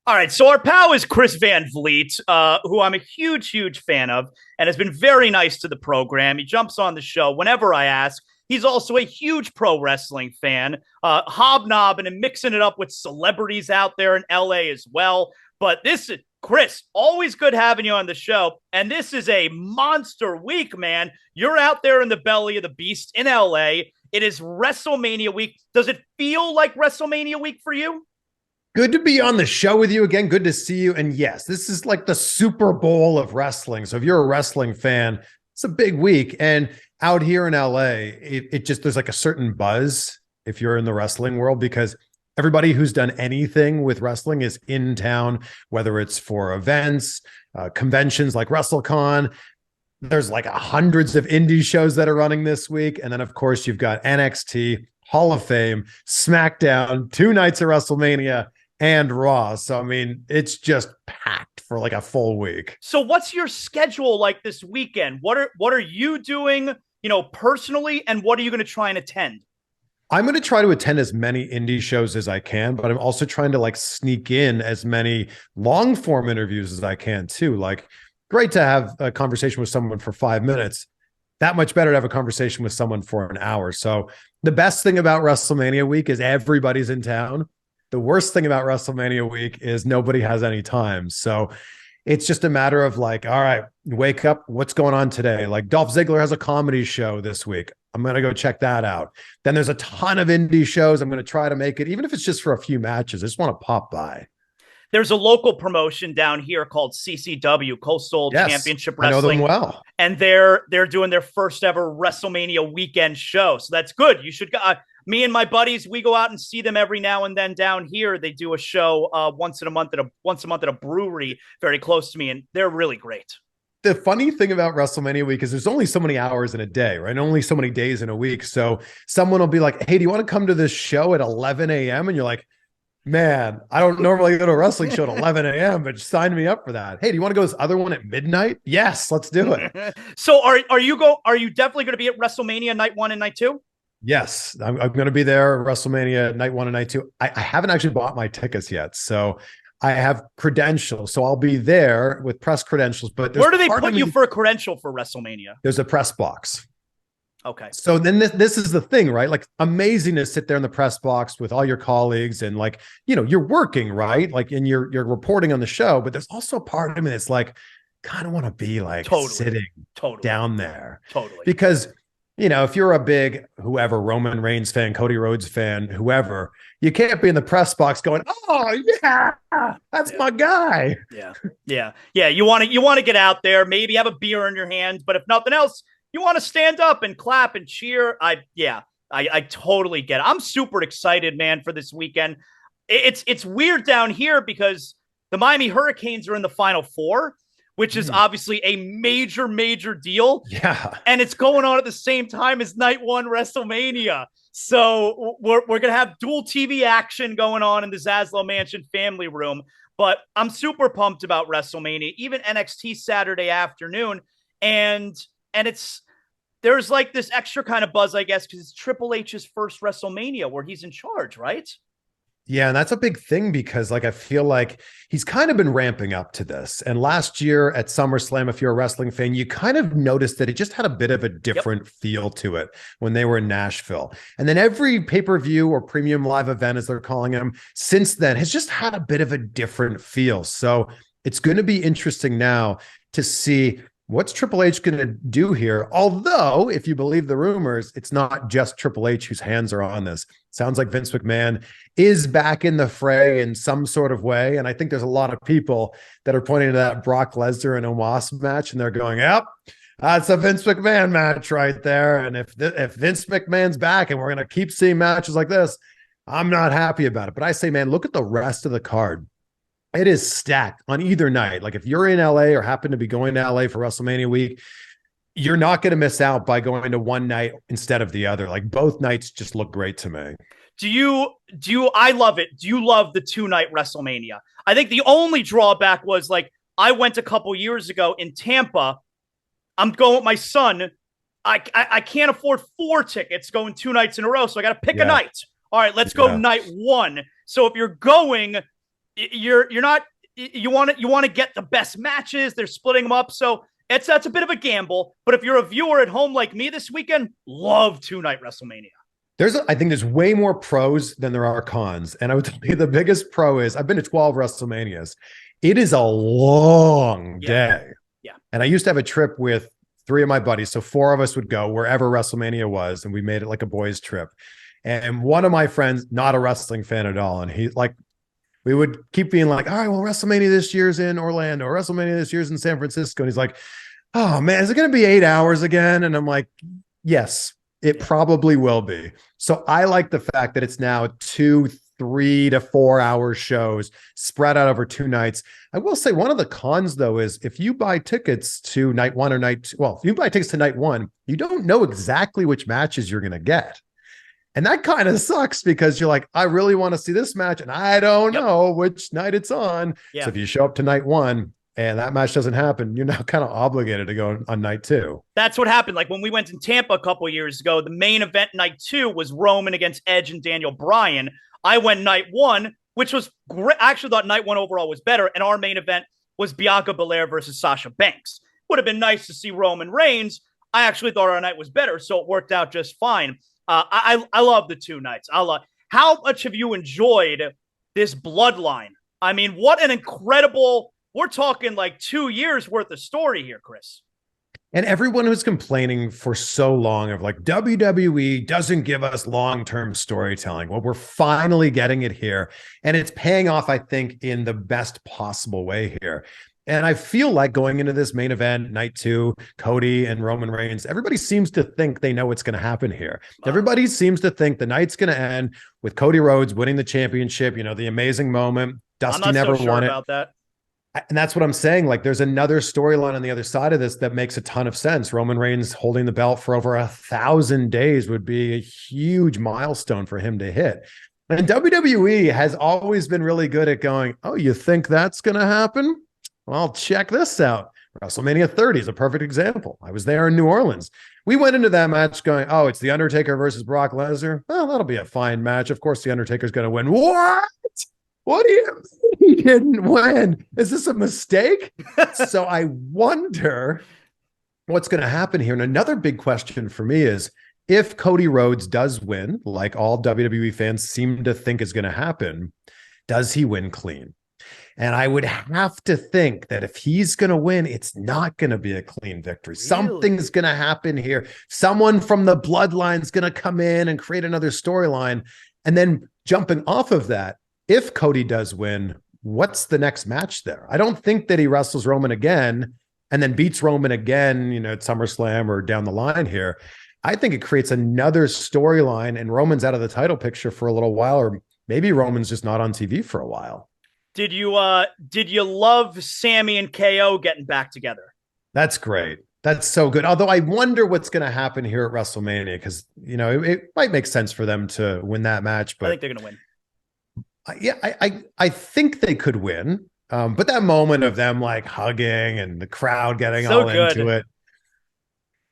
All right, so our pal is Chris Van Vliet, who I'm a huge, huge fan of, and has been very nice to the program. He jumps on the show whenever I ask. He's also a huge pro wrestling fan, hobnobbing and mixing it up with celebrities out there in LA as well. But this is Chris, always good having you on the show. And this is a monster week, man. You're out there in the belly of the beast in LA. It is WrestleMania week. Does it feel like WrestleMania week for you? Good to be on the show with you again. Good to see you. And yes, this is like the Super Bowl of wrestling. So if you're a wrestling fan, it's a big week. And out here in LA, it just, there's like a certain buzz if you're in the wrestling world, because everybody who's done anything with wrestling is in town, whether it's for events, conventions like WrestleCon. There's like hundreds of indie shows that are running this week. And then, of course, you've got NXT, Hall of Fame, SmackDown, 2 nights of WrestleMania, and Raw. So, I mean, it's just packed for like a full week. So what's your schedule like this weekend? What are you doing, personally, and what are you going to try and attend? I'm going to try to attend as many indie shows as I can, but I'm also trying to like sneak in as many long form interviews as I can too. Like, great to have a conversation with someone for 5 minutes. That much better to have a conversation with someone for an hour. So the best thing about WrestleMania week is everybody's in town. The worst thing about WrestleMania week is nobody has any time. So it's just a matter of like, all right, wake up. What's going on today? Like Dolph Ziggler has a comedy show this week. I'm going to go check that out. Then there's a ton of indie shows. I'm going to try to make it, even if it's just for a few matches. I just want to pop by. There's a local promotion down here called CCW, Coastal Championship Wrestling. I know them well. And they're doing their first ever WrestleMania weekend show. So that's good. You should me and my buddies, we go out and see them every now and then down here. They do a show once a month at a brewery very close to me, and they're really great. The funny thing about WrestleMania week is there's only so many hours in a day, right? Only so many days in a week. So someone will be like, hey, do you want to come to this show at 11 a.m.? And you're like, man, I don't normally go to a wrestling show at 11 a.m., but sign me up for that. Hey, do you want to go to this other one at midnight? Yes, let's do it. So are you definitely going to be at WrestleMania night 1 and night 2? Yes, I'm going to be there. WrestleMania night 1 and night 2. I haven't actually bought my tickets yet. So I have credentials. So I'll be there with press credentials. But where do they put you for a credential for WrestleMania? There's a press box. Okay. So then this is the thing, right? Like amazing to sit there in the press box with all your colleagues and like, you're working, right? Like, and you're reporting on the show, but there's also a part of me that's like, kind of want to be like sitting down there. Totally. Because, if you're a big whoever, Roman Reigns fan, Cody Rhodes fan, whoever, you can't be in the press box going, oh yeah, that's my guy. Yeah. You want to get out there, maybe have a beer in your hand, but if nothing else, you want to stand up and clap and cheer. I totally get it. I'm super excited, man, for this weekend. It's weird down here because the Miami Hurricanes are in the Final Four, which is obviously a major, major deal. Yeah. And it's going on at the same time as night 1 WrestleMania. So we're going to have dual TV action going on in the ZASLOW Mansion family room. But I'm super pumped about WrestleMania, even NXT Saturday afternoon. And there's like this extra kind of buzz, I guess, because it's Triple H's first WrestleMania where he's in charge, right? Yeah, and that's a big thing because like I feel like he's kind of been ramping up to this. And last year at SummerSlam, if you're a wrestling fan, you kind of noticed that it just had a bit of a different feel to it when they were in Nashville. And then every pay-per-view or premium live event, as they're calling them, since then has just had a bit of a different feel. So it's going to be interesting now to see what's Triple H going to do here? Although, if you believe the rumors, it's not just Triple H whose hands are on this. Sounds like Vince McMahon is back in the fray in some sort of way. And I think there's a lot of people that are pointing to that Brock Lesnar and Omos match, and they're going, yep, that's a Vince McMahon match right there. And if Vince McMahon's back and we're going to keep seeing matches like this, I'm not happy about it. But I say, man, look at the rest of the card. It is stacked on either night. Like if you're in LA or happen to be going to LA for WrestleMania week, you're not going to miss out by going to one night instead of the other. Like both nights just look great to me. I love it. Do you love the 2-night WrestleMania? I think the only drawback was like, I went a couple years ago in Tampa. I'm going with my son. I can't afford 4 tickets going 2 nights in a row. So I got to pick a night. All right, let's go night 1. So if you're going, You're not, you want to get the best matches. They're splitting them up. So that's a bit of a gamble. But if you're a viewer at home like me this weekend, love 2-night WrestleMania. I think there's way more pros than there are cons. And I would tell you the biggest pro is I've been to 12 WrestleManias. It is a long day. Yeah. And I used to have a trip with 3 of my buddies. So 4 of us would go wherever WrestleMania was. And we made it like a boys' trip. And one of my friends, not a wrestling fan at all. And he we would keep being like, all right, well, WrestleMania this year's in Orlando, WrestleMania this year's in San Francisco. And he's like, oh man, is it going to be 8 hours again? And I'm like, yes, it probably will be. So I like the fact that it's now 2, 3 to 4 hour shows spread out over 2 nights. I will say one of the cons though is if you buy tickets to night 1 or night 2, well, if you buy tickets to night 1, you don't know exactly which matches you're going to get. And that kind of sucks because you're like, I really want to see this match and I don't know which night it's on. Yeah. So if you show up to night 1 and that match doesn't happen, you're now kind of obligated to go on night 2. That's what happened. Like when we went in Tampa a couple years ago, the main event night 2 was Roman against Edge and Daniel Bryan. I went night 1, which was great. I actually thought night 1 overall was better. And our main event was Bianca Belair versus Sasha Banks. Would have been nice to see Roman Reigns. I actually thought our night was better, so it worked out just fine. I love the 2 nights. How much have you enjoyed this bloodline? I mean, what an incredible, we're talking like 2 years worth of story here, Chris. And everyone who's complaining for so long of like WWE doesn't give us long-term storytelling. Well, we're finally getting it here. And it's paying off, I think, in the best possible way here. And I feel like going into this main event, night 2, Cody and Roman Reigns, everybody seems to think they know what's going to happen here. Wow. Everybody seems to think the night's going to end with Cody Rhodes winning the championship, you know, the amazing moment. Dusty never won it. About that. And that's what I'm saying. Like there's another storyline on the other side of this that makes a ton of sense. Roman Reigns holding the belt for over 1,000 days would be a huge milestone for him to hit. And WWE has always been really good at going, oh, you think that's going to happen? Well, check this out. WrestleMania 30 is a perfect example. I was there in New Orleans. We went into that match going, oh, it's The Undertaker versus Brock Lesnar. Well, that'll be a fine match. Of course, The Undertaker's going to win. What? What do you mean he didn't win? Is this a mistake? So I wonder what's going to happen here. And another big question for me is if Cody Rhodes does win, like all WWE fans seem to think is going to happen, does he win clean? And I would have to think that if he's going to win, it's not going to be a clean victory. Really? Something's going to happen here. Someone from the bloodline is going to come in and create another storyline. And then jumping off of that, if Cody does win, what's the next match there? I don't think that he wrestles Roman again and then beats Roman again, you know, at SummerSlam or down the line here. I think it creates another storyline and Roman's out of the title picture for a little while, or maybe Roman's just not on TV for a while. Did you love Sammy and KO getting back together? That's great. That's so good. Although I wonder what's going to happen here at WrestleMania because, you know, it might make sense for them to win that match. But I think they're going to win. Yeah, I think they could win. But that moment of them like hugging and the crowd getting so all good into it.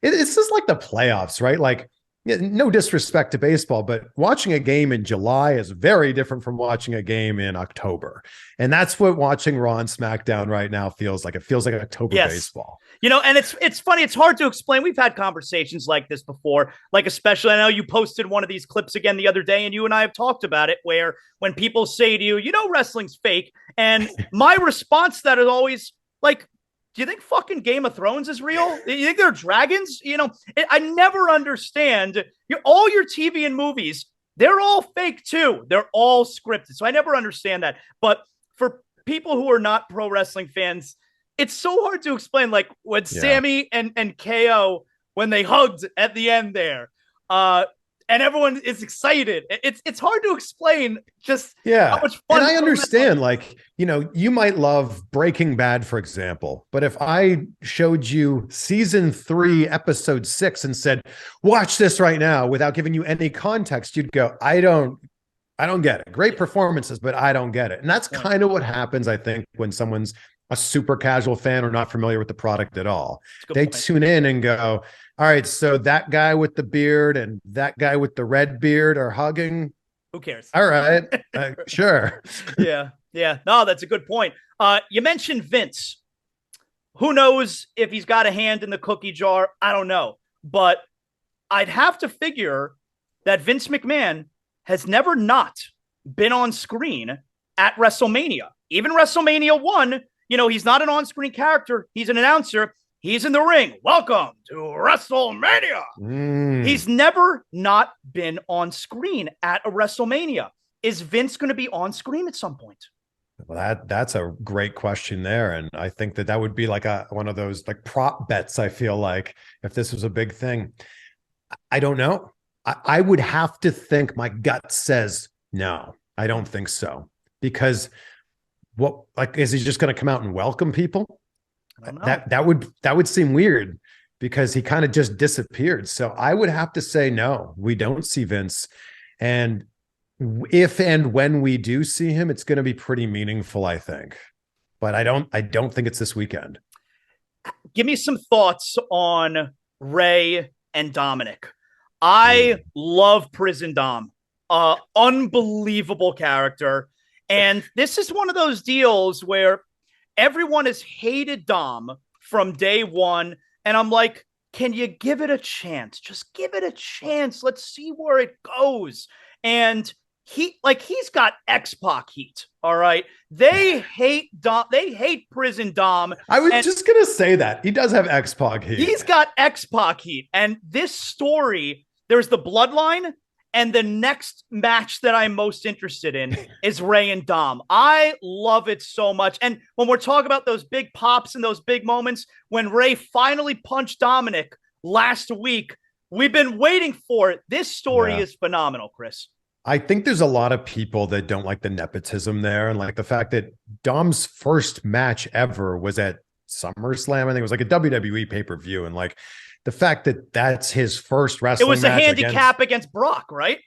It's just like the playoffs, right? Like, no disrespect to baseball, but watching a game in July is very different from watching a game in October. And that's what watching Raw and SmackDown right now feels like. It feels like October baseball. You know, and it's funny. It's hard to explain. We've had conversations like this before, like especially I know you posted one of these clips again the other day and you and I have talked about it where when people say to you, you know, wrestling's fake. And my response to that is always like, do you think fucking Game of Thrones is real? Do you think they're dragons? You know, I never understand. All your TV and movies, they're all fake too. They're all scripted. So I never understand that. But for people who are not pro wrestling fans, it's so hard to explain. Like when Sammy and KO, when they hugged at the end there, and everyone is excited. It's hard to explain just how much fun. And I understand, like, you know, you might love Breaking Bad, for example, but if I showed you season 3, episode 6 and said, watch this right now without giving you any context, you'd go, I don't get it. Great performances, but I don't get it. And that's kind of what happens, I think, when someone's a super casual fan or not familiar with the product at all. They tune in and go, all right, so that guy with the beard and that guy with the red beard are hugging. Who cares? All right, sure. Yeah. Yeah, no, that's a good point. You mentioned Vince. Who knows if he's got a hand in the cookie jar? I don't know. But I'd have to figure that Vince McMahon has never not been on screen at WrestleMania. Even WrestleMania 1, he's not an on-screen character. He's an announcer. He's in the ring. Welcome to WrestleMania. He's never not been on screen at a WrestleMania. Is Vince going to be on screen at some point? Well, that's a great question there. And I think that would be like one of those like prop bets, I feel like, if this was a big thing. I don't know. I would have to think, my gut says no, I don't think so. Because is he just going to come out and welcome people? That would seem weird, because he kind of just disappeared. So I would have to say no, we don't see Vince. And if and when we do see him, it's going to be pretty meaningful, I think. But I don't think it's this weekend. Give me some thoughts on Ray and Dominic. I love Prison Dom. Unbelievable character. And this is one of those deals where everyone has hated Dom from day one. And I'm like, can you give it a chance? Just give it a chance. Let's see where it goes. And he's got X-Pac heat. All right. They hate Dom. They hate Prison Dom. I was just going to say that. He does have X-Pac heat. He's got X-Pac heat. And this story, there's the bloodline. And the next match that I'm most interested in is Ray and Dom. I love it so much. And when we're talking about those big pops and those big moments, when Ray finally punched Dominic last week, we've been waiting for it. This story is phenomenal, Chris. I think there's a lot of people that don't like the nepotism there. And like the fact that Dom's first match ever was at SummerSlam. I think it was like a WWE pay-per-view. And like, the fact that that's his first wrestling match. It was a handicap against Brock, right?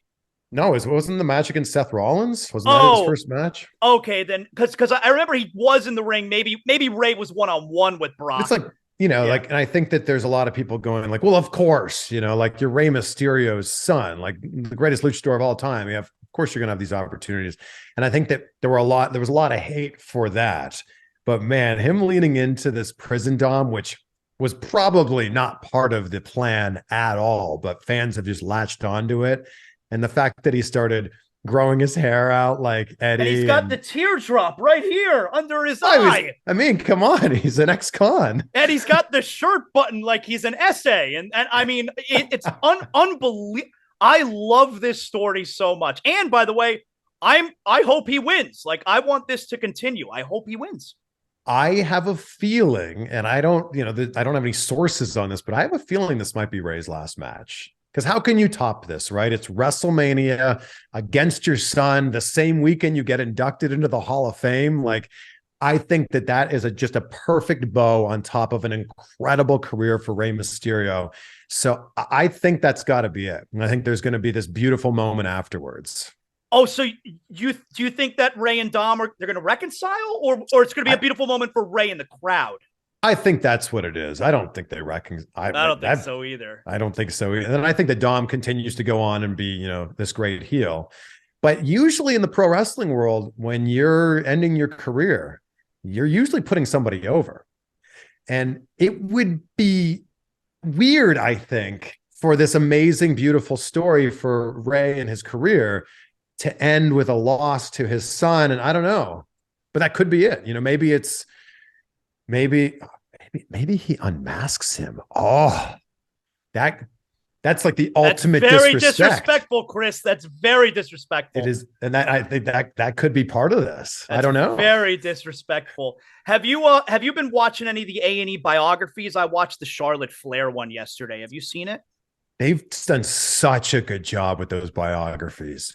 No, it wasn't the match against Seth Rollins. Wasn't that his first match? Okay, then because I remember he was in the ring. Maybe Ray was one-on-one with Brock. It's like, like, and I think that there's a lot of people going like, well, of course, like you're Rey Mysterio's son, like the greatest luchador of all time. Of course you're gonna have these opportunities. And I think that there was a lot of hate for that. But man, him leaning into this Prison Dom, which was probably not part of the plan at all, but fans have just latched onto it. And the fact that he started growing his hair out like Eddie. And he's got the teardrop right here under his eye. I mean, come on. He's an ex-con. And he's got the shirt button like he's an essay. And I mean, it's unbelievable. I love this story so much. And by the way, I hope he wins. Like, I want this to continue. I hope he wins. I have a feeling, and I don't have any sources on this, but I have a feeling this might be Ray's last match. Because how can you top this, right? It's WrestleMania against your son, the same weekend you get inducted into the Hall of Fame. Like, I think that is just a perfect bow on top of an incredible career for Rey Mysterio. So I think that's got to be it. And I think there's going to be this beautiful moment afterwards. Oh, so do you think that Ray and Dom they're going to reconcile, or it's going to be a beautiful moment for Ray and the crowd? I think that's what it is. I don't think they reconcile. I don't think so either. I don't think so either. And I think that Dom continues to go on and be, this great heel. But usually in the pro wrestling world, when you're ending your career, you're usually putting somebody over. And it would be weird, I think, for this amazing, beautiful story for Ray and his career to end with a loss to his son. And I don't know, but that could be it. Maybe he unmasks him. Oh, that's like the ultimate very disrespectful, Chris. That's very disrespectful. It is. And I think that could be part of this. I don't know. Very disrespectful. Have you been watching any of the A&E biographies? I watched the Charlotte Flair one yesterday. Have you seen it? They've done such a good job with those biographies.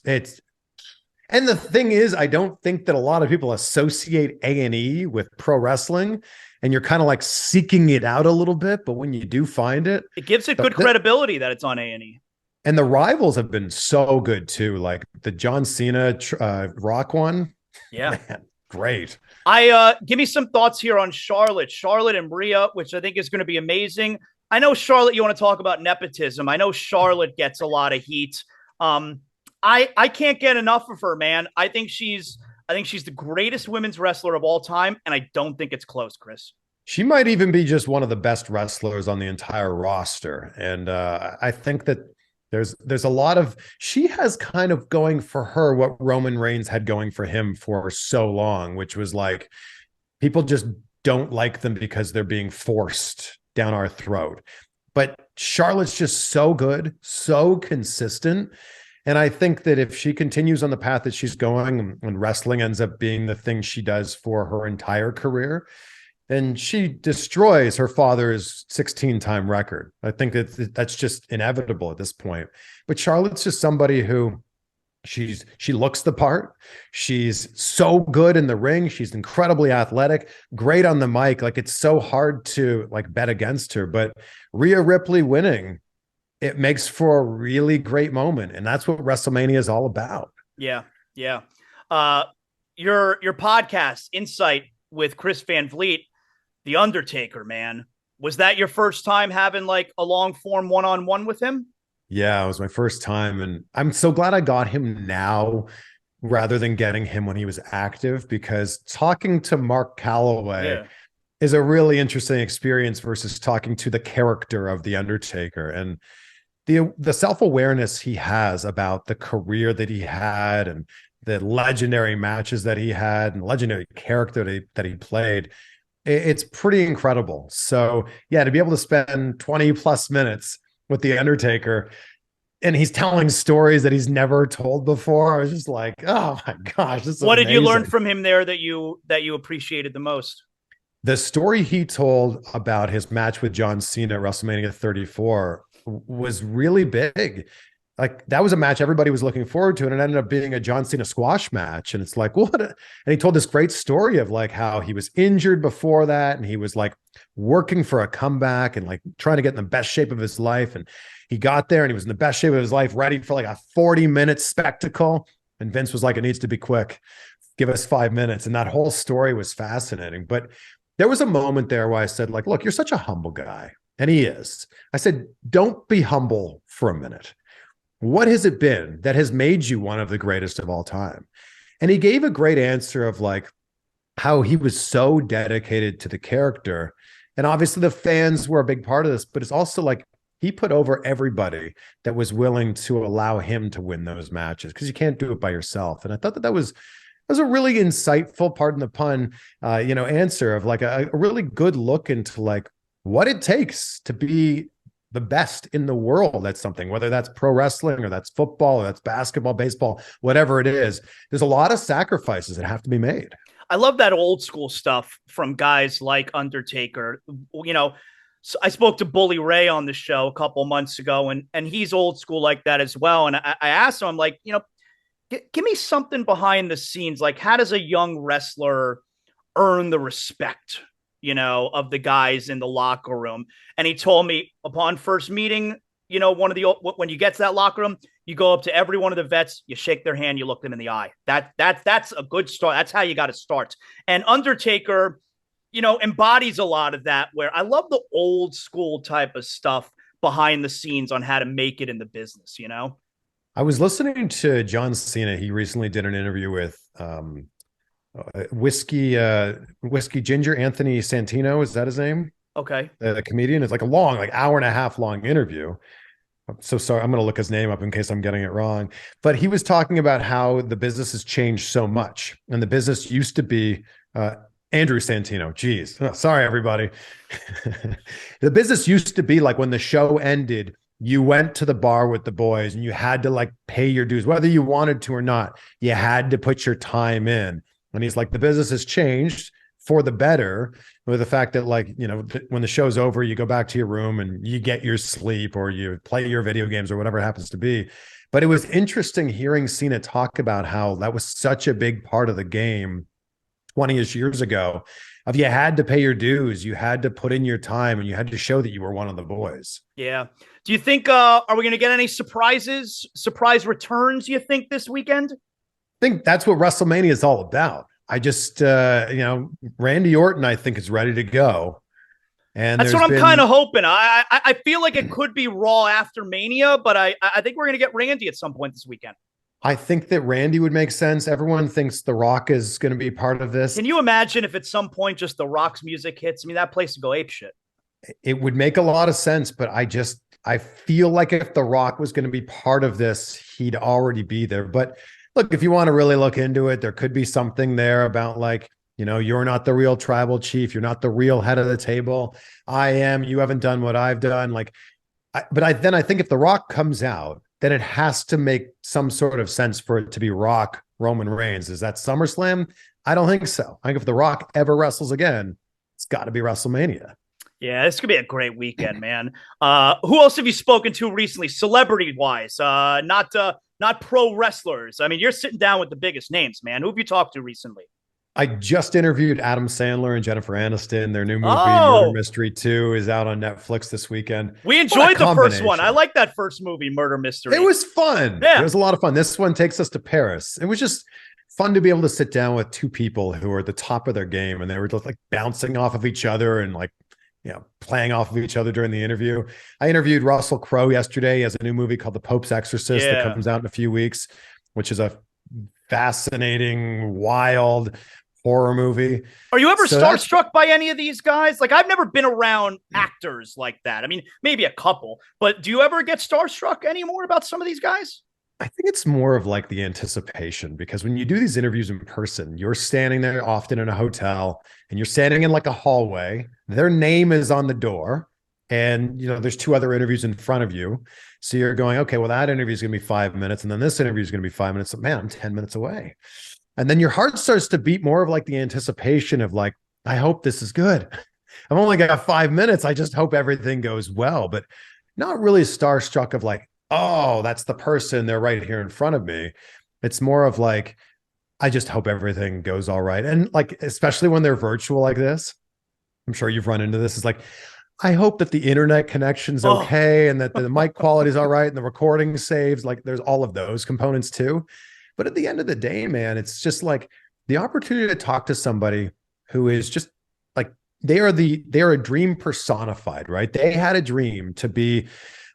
And the thing is, I don't think that a lot of people associate A&E with pro wrestling, and you're kind of like seeking it out a little bit. But when you do find it, it gives it good credibility that it's on A&E. And the rivals have been so good too, like the John Cena Rock one. Yeah, man, great. Give me some thoughts here on Charlotte and Rhea, which I think is going to be amazing. I know Charlotte, you want to talk about nepotism. I know Charlotte gets a lot of heat. I can't get enough of her, man. I think she's I think she's the greatest women's wrestler of all time, and I don't think it's close, Chris. She might even be just one of the best wrestlers on the entire roster. And I think that there's a lot of, she has kind of going for her what Roman Reigns had going for him for so long, which was like, people just don't like them because they're being forced down our throat. But Charlotte's just so good, so consistent. And I think that if she continues on the path that she's going and wrestling ends up being the thing she does for her entire career, then she destroys her father's 16-time record. I think that's just inevitable at this point. But Charlotte's just somebody who she looks the part. She's so good in the ring. She's incredibly athletic, great on the mic. Like, it's so hard to like bet against her. But Rhea Ripley winning, it makes for a really great moment. And that's what WrestleMania is all about. Yeah. Yeah. Your podcast, Insight with Chris Van Vliet, The Undertaker, man. Was that your first time having like a long form one-on-one with him? Yeah, it was my first time. And I'm so glad I got him now rather than getting him when he was active, because talking to Mark Calloway is a really interesting experience versus talking to the character of The Undertaker. And the self-awareness he has about the career that he had and the legendary matches that he had and legendary character that he played, it's pretty incredible. So yeah, to be able to spend 20 plus minutes with The Undertaker and he's telling stories that he's never told before, I was just like, oh my gosh, this is what amazing. Did you learn from him there that you appreciated the most? The story he told about his match with John Cena at WrestleMania 34 was really big. Like, that was a match everybody was looking forward to, and it ended up being a John Cena squash match. And it's like, and he told this great story of like how he was injured before that, and he was like working for a comeback and like trying to get in the best shape of his life. And he got there and he was in the best shape of his life, ready for like a 40-minute spectacle. And Vince was like, it needs to be quick. Give us 5 minutes. And that whole story was fascinating. But there was a moment there where I said, like, look, you're such a humble guy. And he is. I said, don't be humble for a minute. What has it been that has made you one of the greatest of all time? And he gave a great answer of like how he was so dedicated to the character. And obviously the fans were a big part of this, but it's also like he put over everybody that was willing to allow him to win those matches, because you can't do it by yourself. And I thought that was a really insightful, pardon the pun, answer of like a really good look into like what it takes to be the best in the world. That's something, whether that's pro wrestling or that's football or that's basketball, baseball, whatever it is. There's a lot of sacrifices that have to be made. I love that old school stuff from guys like Undertaker. So I spoke to Bully Ray on the show a couple months ago, and he's old school like that as well. And I asked him, I'm like, give me something behind the scenes. Like, how does a young wrestler earn the respect, of the guys in the locker room? And he told me upon first meeting, when you get to that locker room, you go up to every one of the vets, you shake their hand, you look them in the eye. That's a good start. That's how you got to start. And Undertaker, embodies a lot of that, where I love the old school type of stuff behind the scenes on how to make it in the business, I was listening to John Cena. He recently did an interview with Whiskey Ginger, Anthony Santino. Is that his name? Okay. The comedian. It's like a long, like hour and a half long interview. I'm so sorry. I'm going to look his name up in case I'm getting it wrong. But he was talking about how the business has changed so much. And the business used to be Andrew Santino. Geez. Oh, sorry, everybody. The business used to be like when the show ended, you went to the bar with the boys and you had to like pay your dues, whether you wanted to or not. You had to put your time in. And he's like, the business has changed for the better, with the fact that like, when the show's over, you go back to your room and you get your sleep or you play your video games or whatever it happens to be. But it was interesting hearing Cena talk about how that was such a big part of the game 20-ish years ago, of you had to pay your dues, you had to put in your time, and you had to show that you were one of the boys. Yeah. Do you think, are we going to get any surprise returns, you think, this weekend? I think that's what WrestleMania is all about. I just, Randy Orton, I think, is ready to go. And that's what I'm kind of hoping. I feel like it could be Raw after Mania, but I think we're going to get Randy at some point this weekend. I think that Randy would make sense. Everyone thinks The Rock is going to be part of this. Can you imagine if at some point just The Rock's music hits? I mean, that place would go apeshit. It would make a lot of sense, but I feel like if The Rock was going to be part of this, he'd already be there. But look, if you want to really look into it, there could be something there about like, you're not the real tribal chief. You're not the real head of the table. I am. You haven't done what I've done. Like, then I think if The Rock comes out, then it has to make some sort of sense for it to be Rock Roman Reigns. Is that SummerSlam? I don't think so. I think if The Rock ever wrestles again, it's got to be WrestleMania. Yeah, this could be a great weekend, man. Who else have you spoken to recently, celebrity-wise? Not pro wrestlers. I mean, you're sitting down with the biggest names, man. Who have you talked to recently? I just interviewed Adam Sandler and Jennifer Aniston. Their new movie, Murder Mystery 2, is out on Netflix this weekend. We enjoyed the first one. I like that first movie, Murder Mystery. It was fun. Yeah. It was a lot of fun. This one takes us to Paris. It was just fun to be able to sit down with two people who are at the top of their game, and they were just like bouncing off of each other and like, playing off of each other during the interview. I interviewed Russell Crowe yesterday. He has a new movie called The Pope's Exorcist that comes out in a few weeks, which is a fascinating, wild horror movie. Are you ever starstruck by any of these guys? Like, I've never been around actors like that. I mean, maybe a couple, but do you ever get starstruck anymore about some of these guys? I think it's more of like the anticipation, because when you do these interviews in person, you're standing there often in a hotel and you're standing in like a hallway. Their name is on the door and, there's two other interviews in front of you. So you're going, okay, well, that interview is going to be 5 minutes. And then this interview is going to be 5 minutes. So, man, I'm 10 minutes away. And then your heart starts to beat more of like the anticipation of like, I hope this is good. I've only got 5 minutes. I just hope everything goes well, but not really starstruck of like, oh, that's the person. They're right here in front of me. It's more of like, I just hope everything goes all right. And like, especially when they're virtual like this, I'm sure you've run into this. It's like, I hope that the internet connection's okay and that the mic quality is all right and the recording saves. Like there's all of those components too. But at the end of the day, man, it's just like the opportunity to talk to somebody who is just like, they're a dream personified, right? They had a dream to be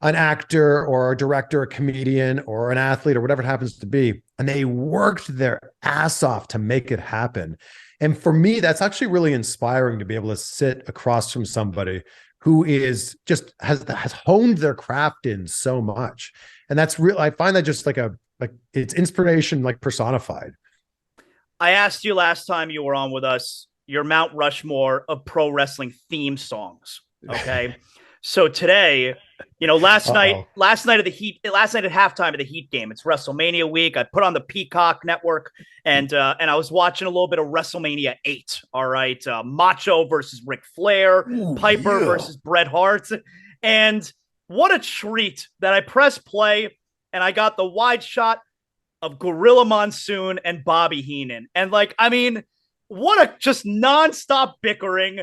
an actor or a director, a comedian or an athlete or whatever it happens to be. And they worked their ass off to make it happen. And for me, that's actually really inspiring to be able to sit across from somebody who is just has honed their craft in so much. And that's real. I find that just like it's inspiration, like personified. I asked you last time you were on with us, your Mount Rushmore of pro wrestling theme songs. Okay. So today, last night at halftime of the Heat game, it's WrestleMania week. I put on the Peacock network and I was watching a little bit of WrestleMania 8. All right. Macho versus Ric Flair, Piper versus Bret Hart. And what a treat that I pressed play and I got the wide shot of Gorilla Monsoon and Bobby Heenan. And what a just nonstop bickering.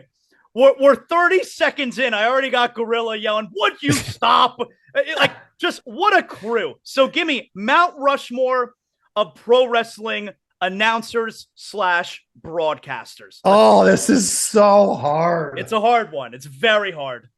We're 30 seconds in. I already got Gorilla yelling, would you stop? Just what a crew. So give me Mount Rushmore of pro wrestling announcers / broadcasters. Oh, this is so hard. It's a hard one. It's very hard.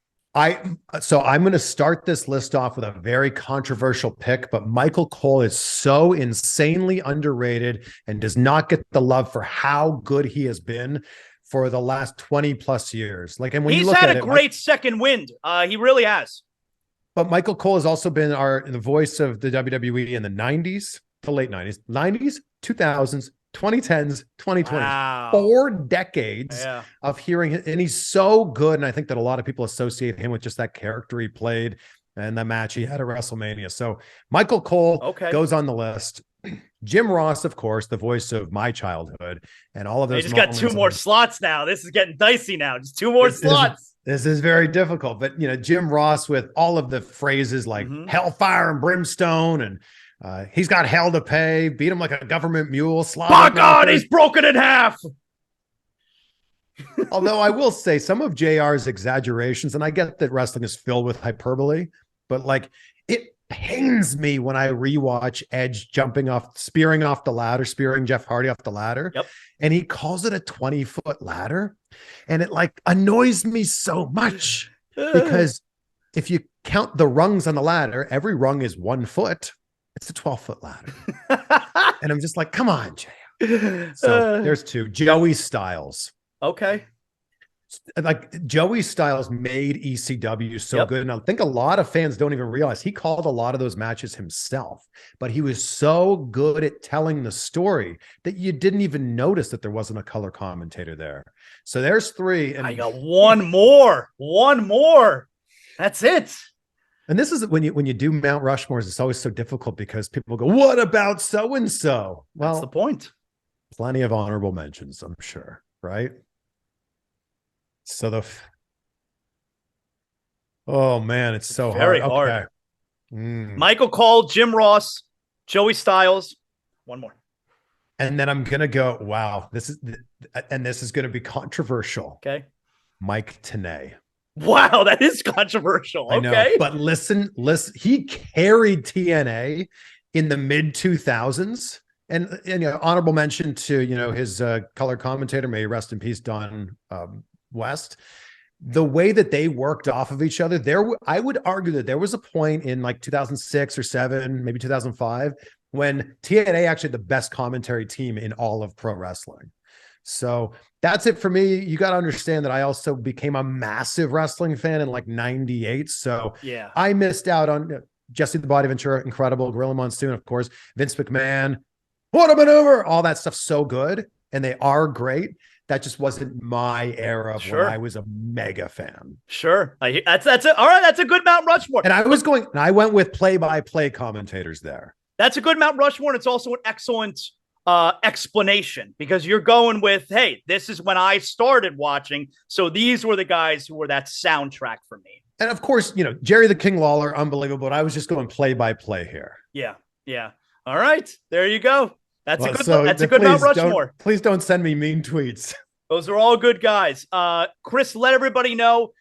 So I'm going to start this list off with a very controversial pick, but Michael Cole is so insanely underrated and does not get the love for how good he has been for the last 20 plus years. Like, and when he's had a great second wind. He really has. But Michael Cole has also been the voice of the WWE in the 90s, the late 90s, 2000s, 2010s, 2020s. Wow. 4 decades of hearing him, and he's so good. And I think that a lot of people associate him with just that character he played and the match he had at WrestleMania. So Michael Cole goes on the list. Jim Ross, of course, the voice of my childhood and all of those. They just got 2 more slots now. This is getting dicey now. Just 2 more slots. This is very difficult, but Jim Ross with all of the phrases like hellfire and brimstone and he's got hell to pay, beat him like a government mule. By God, he's broken in half. Although I will say some of JR's exaggerations, and I get that wrestling is filled with hyperbole, but it pains me when I rewatch Edge spearing Jeff Hardy off the ladder. Yep. And he calls it a 20-foot ladder. And it annoys me so much because if you count the rungs on the ladder, every rung is 1 foot. It's a 12-foot ladder. And I'm just like, come on, Jay. So there's two. Joey Styles. Okay. Like Joey Styles made ECW so good. And I think a lot of fans don't even realize he called a lot of those matches himself, but he was so good at telling the story that you didn't even notice that there wasn't a color commentator there. So there's three. And I got one more. That's it. And this is when you do Mount Rushmores, it's always so difficult because people go, what about so-and-so? Well, that's the point. Plenty of honorable mentions, I'm sure. Right. So oh man, it's so very hard. Okay. Michael Cole, Jim Ross, Joey Styles. One more. And then I'm going to go, wow, this is going to be controversial. Okay. Mike Tenay. Wow, that is controversial. Okay. I know, but listen, he carried TNA in the mid 2000s. And honorable mention to, his color commentator, may he rest in peace, Don West. The way that they worked off of each other, I would argue that there was a point in like 2006 or 7, maybe 2005, when TNA actually had the best commentary team in all of pro wrestling. So that's it for me. You got to understand that I also became a massive wrestling fan in like 98. So yeah, I missed out on Jesse the Body Ventura, incredible, Gorilla Monsoon, of course, Vince McMahon, what a maneuver, all that stuff. So good. And they are great. That just wasn't my era when I was a mega fan. Sure. That's it. All right. That's a good Mount Rushmore. And I went with play-by-play commentators there. That's a good Mount Rushmore. And it's also an excellent explanation because you're going with, hey, this is when I started watching. So these were the guys who were that soundtrack for me. And of course, Jerry the King Lawler, unbelievable. But I was just going play-by-play here. Yeah. Yeah. All right. There you go. That's a good Mount Rushmore. Please don't send me mean tweets. Those are all good guys. Chris, let everybody know,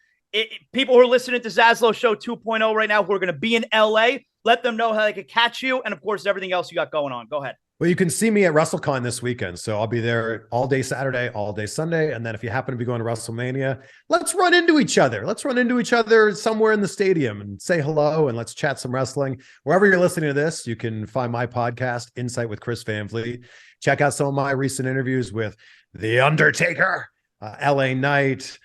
people who are listening to ZASLOW Show 2.0 right now who are going to be in LA, let them know how they can catch you and, of course, everything else you got going on. Go ahead. Well, you can see me at WrestleCon this weekend. So I'll be there all day Saturday, all day Sunday. And then if you happen to be going to WrestleMania, let's run into each other. Let's run into each other somewhere in the stadium and say hello and let's chat some wrestling. Wherever you're listening to this, you can find my podcast, Insight with Chris Van Vliet. Check out some of my recent interviews with The Undertaker, LA Knight,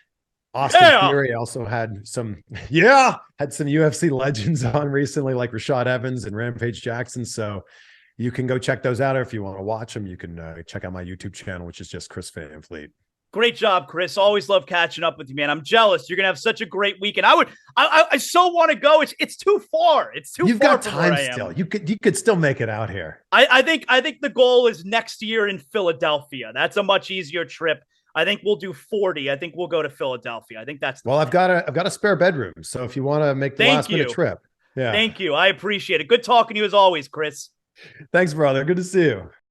Austin Theory. Also had some UFC legends on recently, like Rashad Evans and Rampage Jackson. So you can go check those out. Or if you want to watch them, you can check out my YouTube channel, which is just Chris Van Vliet. Great job, Chris. Always love catching up with you, man. I'm jealous. You're going to have such a great weekend. I so want to go. It's too far. It's too You've far got from time where I am. still. You could still make it out here. I think the goal is next year in Philadelphia. That's a much easier trip. I think we'll do 40. I think we'll go to Philadelphia. I think that's well, I've got a spare bedroom. So if you want to make the last minute trip. Yeah. Thank you. I appreciate it. Good talking to you as always, Chris. Thanks, brother. Good to see you.